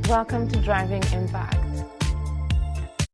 Welcome to Driving Impact.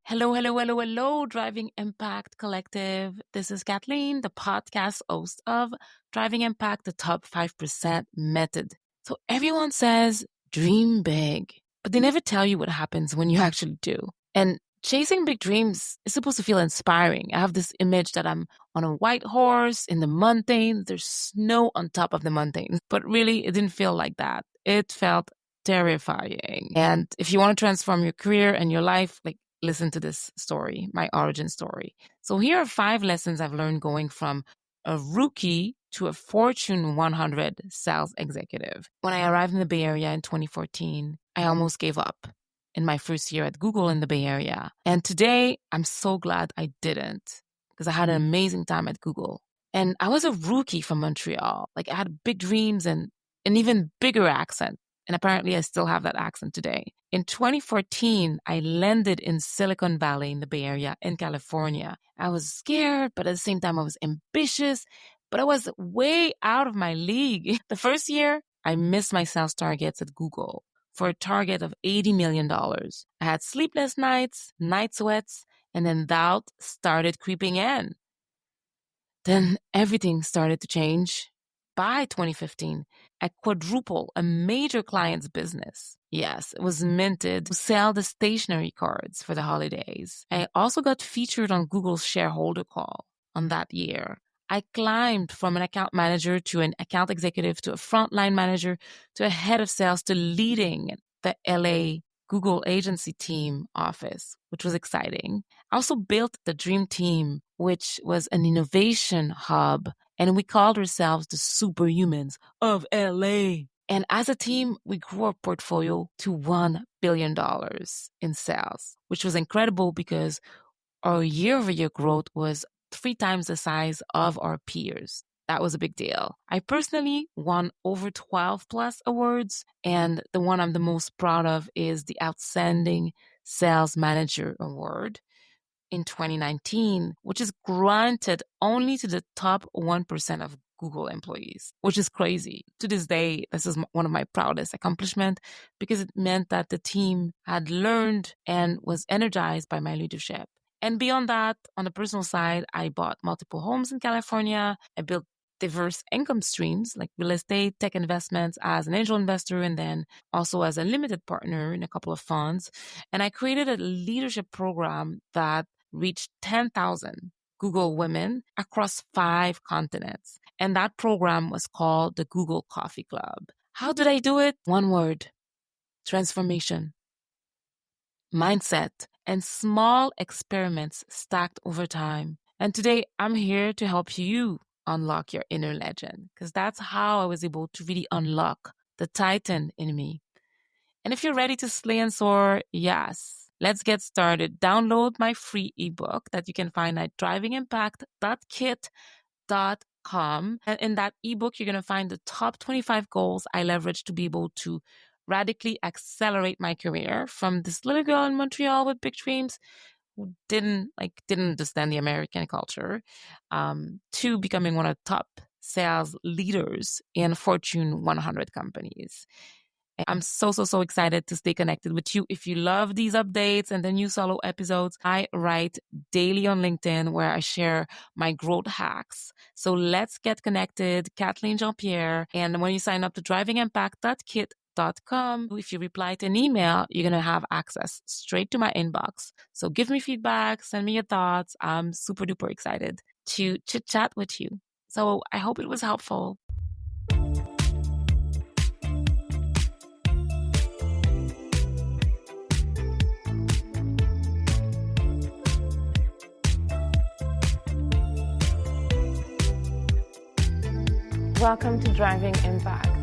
Hello, Driving Impact Collective. This is Katheline, the podcast host of Driving Impact, the Top 5% Method. So everyone says dream big, but they never tell you what happens when you actually do. And chasing big dreams is supposed to feel inspiring. I have this image that I'm on a white horse in the mountains. There's snow on top of the mountains, but really it didn't feel like that. It felt terrifying. And if you want to transform your career and your life, listen to this story, my origin story. So here are 5 lessons I've learned going from a rookie to a Fortune 100 sales executive. When I arrived in the Bay Area in 2014, I almost gave up in my first year at Google in the Bay Area. And today, I'm so glad I didn't, because I had an amazing time at Google. And I was a rookie from Montreal. I had big dreams and an even bigger accent. And apparently I still have that accent today. In 2014, I landed in Silicon Valley in the Bay Area in California. I was scared, but at the same time, I was ambitious, but I was way out of my league. The first year, I missed my sales targets at Google for a target of $80 million. I had sleepless nights, night sweats, and then doubt started creeping in. Then everything started to change. By 2015, I quadrupled a major client's business. Yes, it was minted to sell the stationery cards for the holidays. I also got featured on Google's shareholder call on that year. I climbed from an account manager to an account executive to a frontline manager to a head of sales to leading the LA Google agency team office, which was exciting. I also built the Dream Team, which was an innovation hub, and we called ourselves the superhumans of LA. And as a team, we grew our portfolio to $1 billion in sales, which was incredible because our year-over-year growth was 3 times the size of our peers. That was a big deal. I personally won over 12 plus awards, and the one I'm the most proud of is the Outstanding Sales Manager Award in 2019, which is granted only to the top 1% of Google employees, which is crazy. To this day, this is one of my proudest accomplishments because it meant that the team had learned and was energized by my leadership. And beyond that, on the personal side, I bought multiple homes in California. I built diverse income streams like real estate, tech investments as an angel investor, and then also as a limited partner in a couple of funds. And I created a leadership program that reached 10,000 Google women across 5 continents. And that program was called the Google Coffee Club. How did I do it? One word: transformation, mindset, and small experiments stacked over time. And today I'm here to help you unlock your inner legend, because that's how I was able to really unlock the Titan in me. And if you're ready to slay and soar, yes, let's get started. Download my free ebook that you can find at drivingimpact.kit.com. And in that ebook, you're going to find the top 25 goals I leveraged to be able to radically accelerate my career from this little girl in Montreal with big dreams who didn't understand the American culture, to becoming one of the top sales leaders in Fortune 100 companies. I'm so excited to stay connected with you. If you love these updates and the new solo episodes, I write daily on LinkedIn where I share my growth hacks. So let's get connected, Katheline Jean-Pierre. And when you sign up to drivingimpact.kit.com, if you reply to an email, you're going to have access straight to my inbox. So give me feedback, send me your thoughts. I'm super duper excited to chit chat with you. So I hope it was helpful. Welcome to Driving Impact.